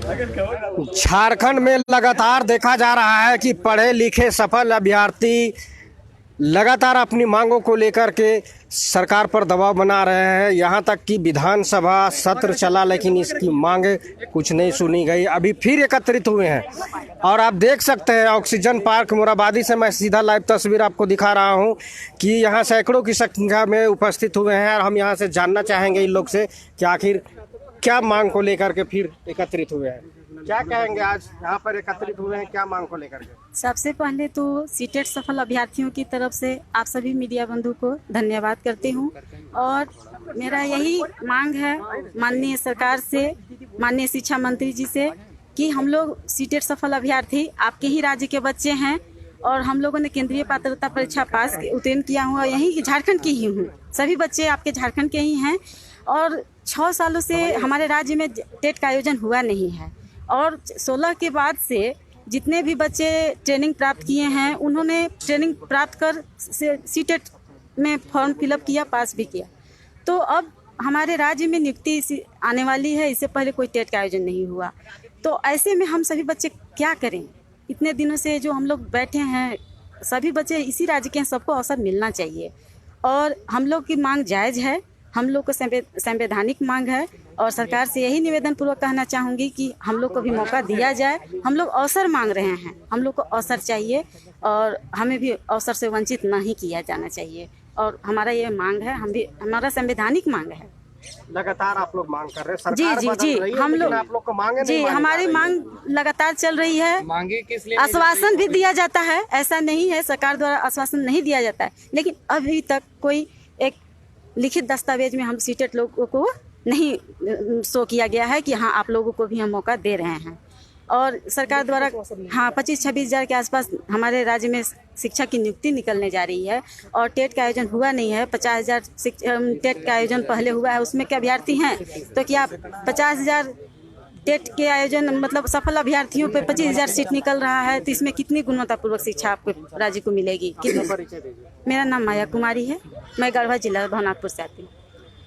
झारखंड में लगातार देखा जा रहा है कि पढ़े लिखे सफल अभ्यर्थी लगातार अपनी मांगों को लेकर के सरकार पर दबाव बना रहे हैं। यहाँ तक कि विधानसभा सत्र चला लेकिन इसकी मांगे कुछ नहीं सुनी गई। अभी फिर एकत्रित हुए हैं और आप देख सकते हैं ऑक्सीजन पार्क मोराबादी से मैं सीधा लाइव तस्वीर आपको दिखा रहा हूँ कि यहाँ सैकड़ों की संख्या में उपस्थित हुए हैं और हम यहाँ से जानना चाहेंगे इन लोग से कि आखिर क्या मांग को लेकर के फिर एकत्रित हुए हैं। क्या कहेंगे, आज यहाँ पर एकत्रित हुए हैं, क्या मांग को लेकर के? सबसे पहले तो सीटेट सफल अभ्यर्थियों की तरफ से आप सभी मीडिया बंधु को धन्यवाद करती हूँ और मेरा यही मांग है माननीय सरकार से, माननीय शिक्षा मंत्री जी से कि हम लोग सीटेट सफल अभ्यर्थी आपके ही राज्य के बच्चे हैं और हम लोगों ने केंद्रीय पात्रता परीक्षा पास उत्तीर्ण किया हुआ यही झारखंड की ही हूँ। सभी बच्चे आपके झारखंड के ही हैं और 6 सालों से हमारे राज्य में टेट का आयोजन हुआ नहीं है और 16 के बाद से जितने भी बच्चे ट्रेनिंग प्राप्त किए हैं उन्होंने ट्रेनिंग प्राप्त कर सीटेट में फॉर्म फिलअप किया, पास भी किया। तो अब हमारे राज्य में नियुक्ति आने वाली है, इससे पहले कोई टेट का आयोजन नहीं हुआ। तो ऐसे में हम सभी बच्चे क्या करें? इतने दिनों से जो हम लोग बैठे हैं सभी बच्चे इसी राज्य के हैं, सबको अवसर मिलना चाहिए और हम लोग की मांग जायज़ है, हम लोग को संवैधानिक मांग है और सरकार से यही निवेदन पूर्वक कहना चाहूँगी कि हम लोग को भी मौका दिया जाए। हम लोग अवसर मांग रहे हैं, हम लोग को अवसर चाहिए और हमें भी अवसर से वंचित नहीं किया जाना चाहिए और हमारा ये मांग है, हम भी हमारा संवैधानिक मांग है। लगातार आप लोग मांग कर रहे हैं, सरकार जी हम लोग आप लोग को मांगे जी हमारी मांग लगातार चल रही है। मांगे किस लिए? आश्वासन भी दिया जाता है, ऐसा नहीं है सरकार द्वारा आश्वासन नहीं दिया जाता है, लेकिन अभी तक कोई एक लिखित दस्तावेज में हम सीटेट लोगों को नहीं शो किया गया है कि हाँ आप लोगों को भी हम मौका दे रहे हैं। और सरकार द्वारा हाँ 25-26 हज़ार के आसपास हमारे राज्य में शिक्षा की नियुक्ति निकलने जा रही है और टेट का आयोजन हुआ नहीं है। 50,000 टेट का आयोजन पहले हुआ है, उसमें क्या अभ्यर्थी हैं? तो क्या 50,000 टेट के आयोजन मतलब सफल अभ्यर्थियों पे 25,000 सीट निकल रहा है, तो इसमें कितनी गुणवत्तापूर्वक शिक्षा आपको राज्य को मिलेगी? मेरा नाम माया कुमारी है, मैं गढ़वा जिला भवनाथपुर से आती हूँ।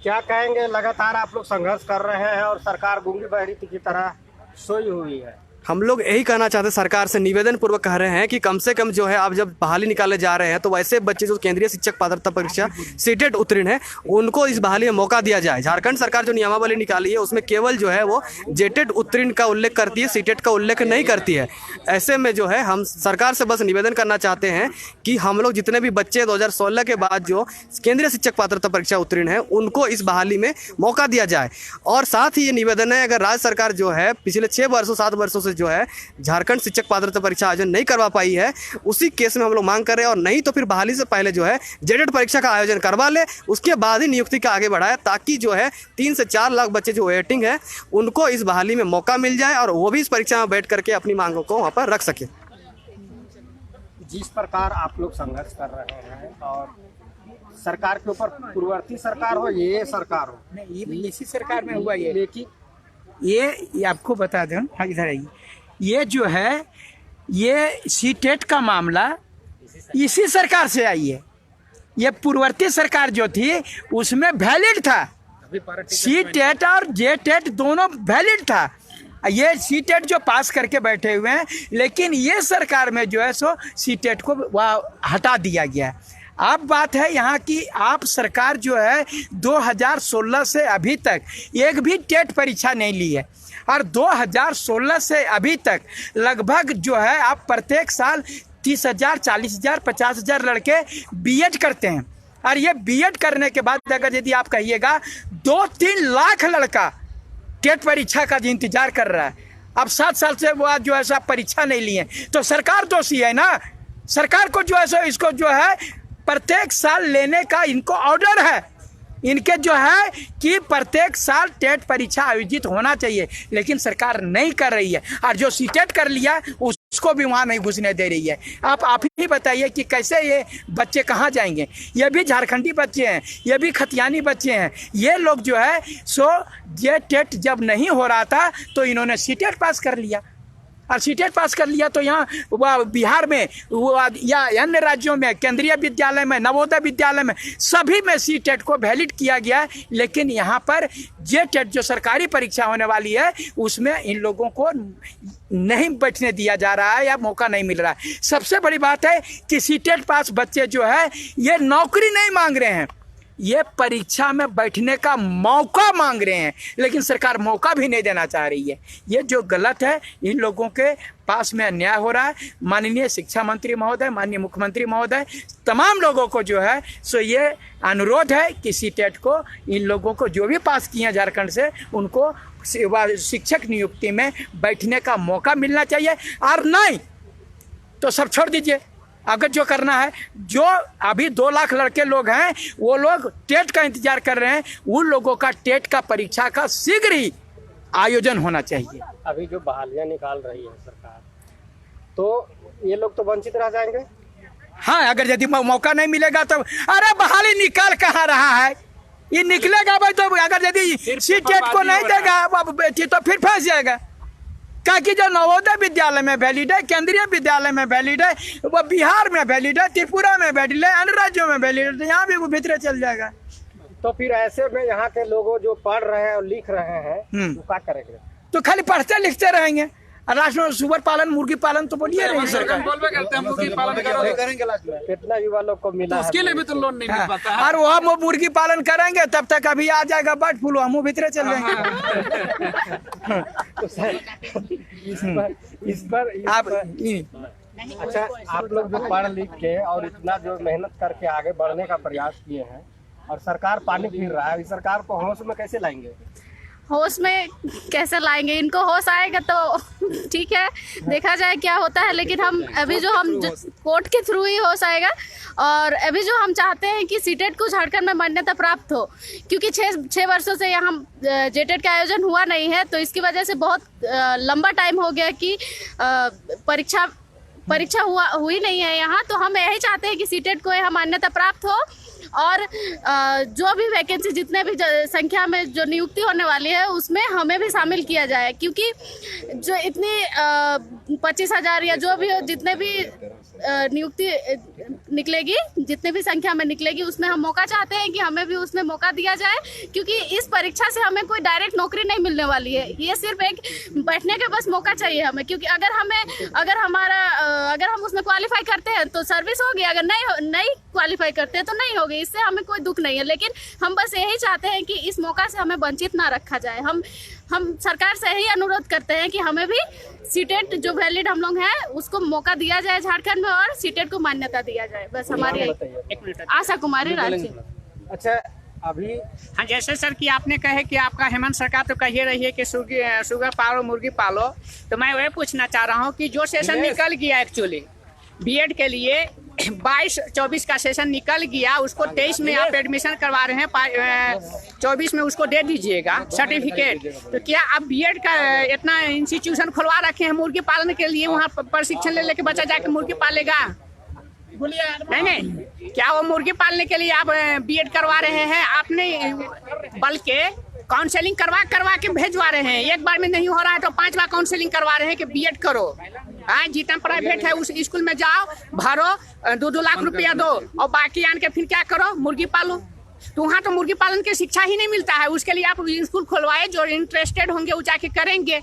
क्या कहेंगे, लगातार आप लोग संघर्ष कर रहे हैं और सरकार गूंगी बहरी की तरह सोई हुई है। हम लोग यही कहना चाहते हैं, सरकार से निवेदन पूर्वक कह रहे हैं कि कम से कम जो है आप जब बहाली निकाले जा रहे हैं तो वैसे बच्चे जो केंद्रीय शिक्षक पात्रता परीक्षा सीटेट उत्तीर्ण है उनको इस बहाली में मौका दिया जाए। झारखंड सरकार जो नियमावली निकाली है उसमें केवल जो है वो जेटेट उत्तीर्ण का उल्लेख करती है, सीटेट का उल्लेख नहीं करती है। ऐसे में जो है हम सरकार से बस निवेदन करना चाहते हैं कि हम लोग जितने भी बच्चे 2016 के बाद जो केंद्रीय शिक्षक पात्रता परीक्षा उत्तीर्ण है उनको इस बहाली में मौका दिया जाए। और साथ ही ये निवेदन है, अगर राज्य सरकार जो है पिछले 7 वर्षों से जो है झारखंड शिक्षक पात्रता परीक्षा आयोजन नहीं करवा पाई है, उसी केस में हम लोग मांग कर रहे हैं और नहीं तो फिर बहाली से पहले जो है जेटेट परीक्षा का आयोजन करवा ले, उसके बाद ही नियुक्ति का आगे बढ़ाए ताकि जो है 3 से 4 लाख बच्चे जो वेटिंग है उनको इस बहाली में मौका मिल जाए और वो भी इस परीक्षा में बैठ करके अपनी मांगों को वहाँ पर रख सके। जिस प्रकार आप लोग संघर्ष कर रहे हैं और सरकार के ऊपर पूर्ववर्ती सरकार हो ये सरकार हो, नहीं ये इसी सरकार में हुआ ये, लेकिन ये आपको बता दें, हाँ इधर आइए, ये जो है ये सीटेट का मामला इसी सरकार से आई है। ये पूर्ववर्ती सरकार जो थी उसमें वैलिड था, सीटेट और जेटेट दोनों वैलिड था। ये सीटेट जो पास करके बैठे हुए हैं, लेकिन ये सरकार में जो है सो सीटेट को हटा दिया गया है। अब बात है यहाँ की, आप सरकार जो है 2016 से अभी तक एक भी टेट परीक्षा नहीं ली है और 2016 से अभी तक लगभग जो है आप प्रत्येक साल 30,000, 40,000, 50,000 लड़के बीएड करते हैं और ये बीएड करने के बाद अगर यदि आप कहिएगा 2-3 लाख लड़का टेट परीक्षा का इंतजार कर रहा है, अब 7 साल से वो आज जो है सब परीक्षा नहीं लिए, तो सरकार दोषी है ना। सरकार को जो है सो इसको जो है प्रत्येक साल लेने का इनको ऑर्डर है, इनके जो है कि प्रत्येक साल टेट परीक्षा आयोजित होना चाहिए, लेकिन सरकार नहीं कर रही है और जो सीटेट कर लिया उसको भी वहाँ नहीं घुसने दे रही है। आप ही बताइए कि कैसे ये बच्चे कहाँ जाएंगे? ये भी झारखंडी बच्चे हैं, ये भी खतियानी बच्चे हैं। ये लोग जो है सो ये टेट जब नहीं हो रहा था तो इन्होंने सीटेट पास कर लिया और सीटेट पास कर लिया तो यहाँ बिहार में या अन्य राज्यों में केंद्रीय विद्यालय में, नवोदय विद्यालय में, सभी में सीटेट को वैलिड किया गया है। लेकिन यहाँ पर जेटेट जो सरकारी परीक्षा होने वाली है उसमें इन लोगों को नहीं बैठने दिया जा रहा है या मौका नहीं मिल रहा है। सबसे बड़ी बात है कि सीटेट पास बच्चे जो है ये नौकरी नहीं मांग रहे हैं, ये परीक्षा में बैठने का मौका मांग रहे हैं, लेकिन सरकार मौका भी नहीं देना चाह रही है। ये जो गलत है, इन लोगों के पास में अन्याय हो रहा है। माननीय शिक्षा मंत्री महोदय, माननीय मुख्यमंत्री महोदय, तमाम लोगों को जो है सो ये अनुरोध है कि सीटेट को इन लोगों को जो भी पास किए हैं झारखंड से उनको शिक्षक नियुक्ति में बैठने का मौका मिलना चाहिए, और नहीं तो सब छोड़ दीजिए। अगर जो करना है, जो अभी 2 लाख लड़के लोग हैं वो लोग टेट का इंतजार कर रहे हैं, उन लोगों का टेट का परीक्षा का शीघ्र ही आयोजन होना चाहिए। अभी जो बहालियां निकाल रही है सरकार, तो ये लोग तो वंचित रह जाएंगे। हाँ, अगर यदि मौका नहीं मिलेगा तो अरे बहाली निकाल कहाँ रहा है, ये निकलेगा भाई। तो अगर यदि सीटेट को नहीं देगा बेटी तो फिर फंस जाएगा। क्योंकि जो नवोदय विद्यालय में वैलिड है, केंद्रीय विद्यालय में वैलिड है, वो बिहार में वैलिड है, त्रिपुरा में वैलिड है, अन्य राज्यों में वैलिड है, तो यहाँ भी वो भीतर चल जाएगा। तो फिर ऐसे में यहाँ के लोगों जो पढ़ रहे हैं और लिख रहे हैं तो क्या करेंगे? तो खाली पढ़ते लिखते रहेंगे। राष्ट्र में सुअर पालन, मुर्गी पालन तो बोलिए रही सरकार। कितना युवा लोग को मिला, उसके लिए भी तो लोन नहीं मिल पाता है। और वो हम मुर्गी पालन करेंगे तब तक अभी आ जाएगा बर्ड फ्लू, हम भीतर चल जाएंगे। इस पर आप अच्छा, आप लोग जो पढ़ लिख के और इतना जो मेहनत करके आगे बढ़ने का प्रयास किए हैं और सरकार पानी फिर रहा है, इस सरकार को होश में कैसे लाएंगे? होश में कैसे लाएंगे? इनको होश आएगा तो ठीक है, देखा जाए क्या होता है। लेकिन हम अभी जो कोर्ट के थ्रू ही होश आएगा। और अभी जो हम चाहते हैं कि सीटेट को झारखंड में मान्यता प्राप्त हो, क्योंकि 6 वर्षों से यहाँ जेटेट का आयोजन हुआ नहीं है, तो इसकी वजह से बहुत लंबा टाइम हो गया कि परीक्षा हुई नहीं है यहाँ। तो हम यही चाहते हैं कि सीटेट को यहाँ मान्यता प्राप्त हो और जो भी वैकेंसी, जितने भी संख्या में जो नियुक्ति होने वाली है उसमें हमें भी शामिल किया जाए। क्योंकि जो इतनी 25,000 या जो भी हो, जितने भी नियुक्ति निकलेगी, जितने भी संख्या में निकलेगी, उसमें हम मौका चाहते हैं कि हमें भी उसमें मौका दिया जाए। क्योंकि इस परीक्षा से हमें कोई डायरेक्ट नौकरी नहीं मिलने वाली है, ये सिर्फ एक बैठने का बस मौका चाहिए हमें। क्योंकि अगर हम उसमें क्वालिफाई करते हैं तो सर्विस होगी, अगर नहीं क्वालिफाई करते हैं तो नहीं होगी। इससे हमें कोई दुख नहीं है, लेकिन हम बस यही चाहते हैं कि इस मौका से हमें वंचित ना रखा जाए। हम सरकार से यही अनुरोध करते हैं कि हमें भी सीटेट जो वैलिड हम लोग हैं उसको मौका दिया जाए झारखंड में, और सीटेट को मान्यता दिया जाए। बस हमारी आशा कुमारी राज्य। अच्छा, अभी हाँ, जैसे सर कि आपने कहे कि आपका हेमंत सरकार तो कही रही है कि शुगर पालो, मुर्गी पालो, तो मैं वही पूछना चाह रहा हूँ कि जो सेशन निकल गया एक्चुअली बीएड के लिए 22-24 का सेशन निकल गया, उसको 23 में आप एडमिशन करवा रहे हैं, 24 में उसको दे दीजिएगा सर्टिफिकेट। तो क्या आप बीएड का इतना इंस्टीट्यूशन खुलवा रखे हैं मुर्गी पालन के लिए, वहाँ प्रशिक्षण ले लेके बच्चा जाके मुर्गी पालेगा? नहीं, क्या वो मुर्गी पालने के लिए आप बीएड करवा रहे हैं? आपने बल्कि काउंसलिंग करवा के भेजवा रहे हैं। एक बार में नहीं हो रहा है तो 5 बार काउंसलिंग करवा रहे हैं कि बीएड करो। हाँ, जितना प्राइवेट है उस स्कूल में जाओ, भरो, 2-2 लाख रुपया दो और बाकी आन के फिर क्या करो, मुर्गी पालो। तो वहाँ तो मुर्गी पालन की शिक्षा ही नहीं मिलता है। उसके लिए आप स्कूल खुलवाए, जो इंटरेस्टेड होंगे वो जाके करेंगे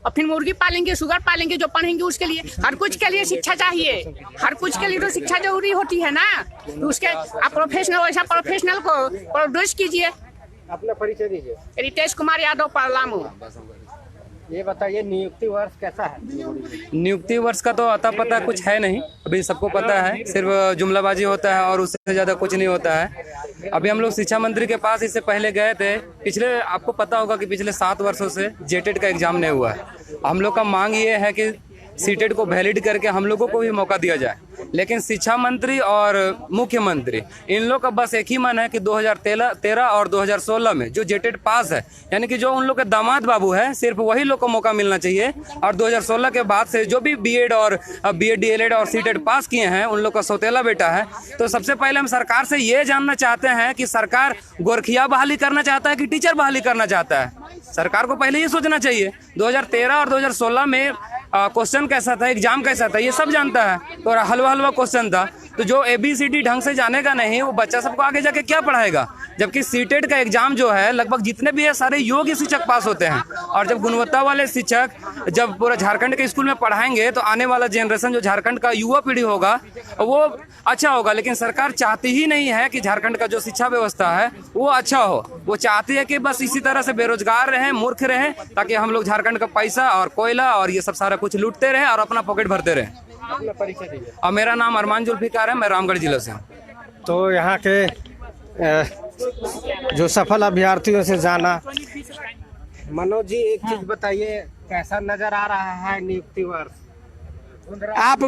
और फिर मुर्गी पालेंगे, शुगर पालेंगे, जो पढ़ेंगे उसके लिए। हर कुछ के लिए शिक्षा चाहिए, हर कुछ के लिए तो शिक्षा जरूरी होती है ना। तो उसके आप वैसा प्रोफेशनल को प्रोड्यूस कीजिए। अपना परिचय दीजिए। रितेश कुमार यादव, पलामू। ये बताइए, नियुक्ति वर्ष कैसा है? नियुक्ति वर्ष का तो अता पता कुछ है नहीं, अभी सबको पता है, सिर्फ जुमलाबाजी होता है और उससे ज़्यादा कुछ नहीं होता है। अभी हम लोग शिक्षा मंत्री के पास इससे पहले गए थे, आपको पता होगा कि पिछले 7 वर्षों से जेटेट का एग्जाम नहीं हुआ है। हम लोग का मांग ये है कि सीटेट को वैलिड करके हम लोगों को भी मौका दिया जाए। लेकिन शिक्षा मंत्री और मुख्यमंत्री, इन लोग का बस एक ही मन है कि 2013 और 2016 में जो जेटेट पास है, यानी कि जो उन लोग के दामाद बाबू है, सिर्फ वही लोग को मौका मिलना चाहिए। और 2016 के बाद से जो भी बीएड डीएलएड और सीटेट पास किए हैं, उन लोग का सौतेला बेटा है। तो सबसे पहले हम सरकार से ये जानना चाहते हैं कि सरकार गोरखिया बहाली करना चाहता है कि टीचर बहाली करना चाहता है? सरकार को पहले ये सोचना चाहिए। 2013 और 2016 में क्वेश्चन कैसा था, एग्जाम कैसा था, ये सब जानता है। तो हलवा हलवा क्वेश्चन था, तो जो ABCD ढंग से जानेगा नहीं, वो बच्चा सबको आगे जाके क्या पढ़ाएगा। जबकि सीटेट का एग्जाम जो है लगभग जितने भी है सारे योग्य शिक्षक पास होते हैं। और जब गुणवत्ता वाले शिक्षक जब पूरा झारखंड के स्कूल में पढ़ाएंगे तो आने वाला जनरेशन जो झारखंड का युवा पीढ़ी होगा वो अच्छा होगा। लेकिन सरकार चाहती ही नहीं है कि झारखंड का जो शिक्षा व्यवस्था है वो अच्छा हो। वो चाहती है कि बस इसी तरह से बेरोजगार रहें, मूर्ख रहें, ताकि हम लोग झारखंड का पैसा और कोयला और ये सब सारा कुछ लूटते रहें और अपना पॉकेट भरते रहें। और मेरा नाम अरमान जुल्फिकार है, मैं रामगढ़ जिले से हूँ। तो यहाँ के जो सफल अभ्यर्थियों से जाना। मनोज जी, एक चीज बताइए, कैसा नजर आ रहा है नियुक्ति वर्ष? आप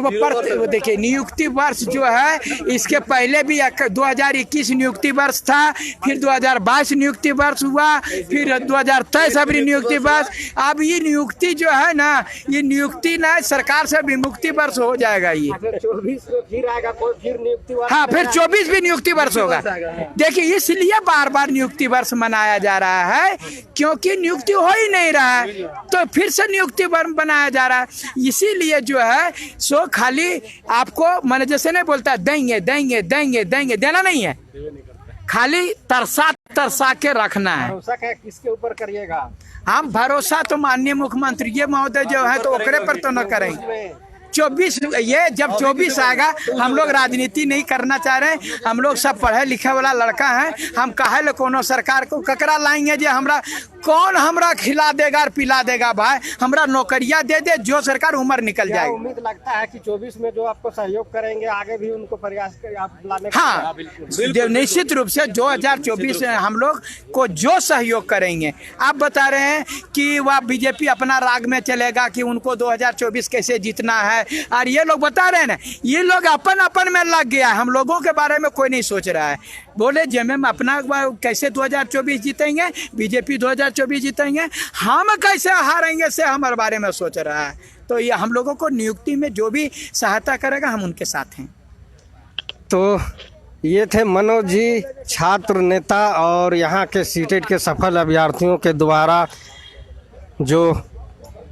देखिए, नियुक्ति वर्ष जो है इसके पहले भी 2021 नियुक्ति वर्ष था, फिर 2022 नियुक्ति वर्ष हुआ, फिर 2023 अभी नियुक्ति वर्ष। अब ये नियुक्ति जो है ना, ये नियुक्ति ना सरकार से विमुक्ति वर्ष हो जाएगा। ये 24 में फिर आएगा कोई, फिर नियुक्ति वर्ष? हाँ, फिर 24 भी नियुक्ति वर्ष होगा। देखिए, इसलिए बार बार नियुक्ति वर्ष मनाया जा रहा है, क्योंकि नियुक्ति हो ही नहीं रहा है, तो फिर से नियुक्ति वर्ष बनाया जा रहा है। इसीलिए जो है सो खाली आपको मैनेजर से नहीं बोलता देंगे देंगे देंगे देंगे, देना नहीं है, खाली तरसा तरसा के रखना है। भरोसा किसके ऊपर करिएगा? हम भरोसा तो माननीय मुख्यमंत्री जी महोदय जो है तो ओकरे पर तो न करेंगे। 24 ये जब 24 आएगा, हम लोग राजनीति नहीं करना चाह रहे हैं, हम लोग सब पढ़े लिखे वाला लड़का है। हम कहे लो कोनो सरकार को ककरा लाएंगे जो हमरा कौन हमरा खिला देगा और पिला देगा भाई, हमरा नौकरियां दे दे, जो सरकार उम्र निकल जाए। उम्मीद लगता है कि 24 में जो आपको सहयोग करेंगे आगे भी उनको प्रयास आप लाने का? हाँ, निश्चित रूप से 2024 में हम लोग को जो सहयोग करेंगे। आप बता रहे हैं कि वह बीजेपी अपना राग में चलेगा कि उनको 2024 कैसे जीतना है, और ये लोग बता रहे हैं ना, ये लोग अपन अपन में लग गया, हम लोगों के बारे में कोई नहीं सोच रहा है। बोले जेएमएम अपना कैसे 2024 जीतेंगे, बीजेपी 2024 जीतेंगे, हम कैसे हारेंगे से हमारे बारे में सोच रहा है। तो ये हम लोगों को नियुक्ति में जो भी सहायता करेगा हम उनके साथ हैं। तो ये थे मनोज जी, छात्र नेता और यहाँ के सीटेट के सफल अभ्यर्थियों के द्वारा जो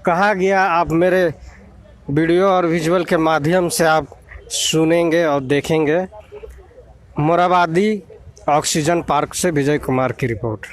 कहा गया, आप मेरे वीडियो और विजुअल के माध्यम से आप सुनेंगे और देखेंगे। मोराबादी ऑक्सीजन पार्क से विजय कुमार की रिपोर्ट।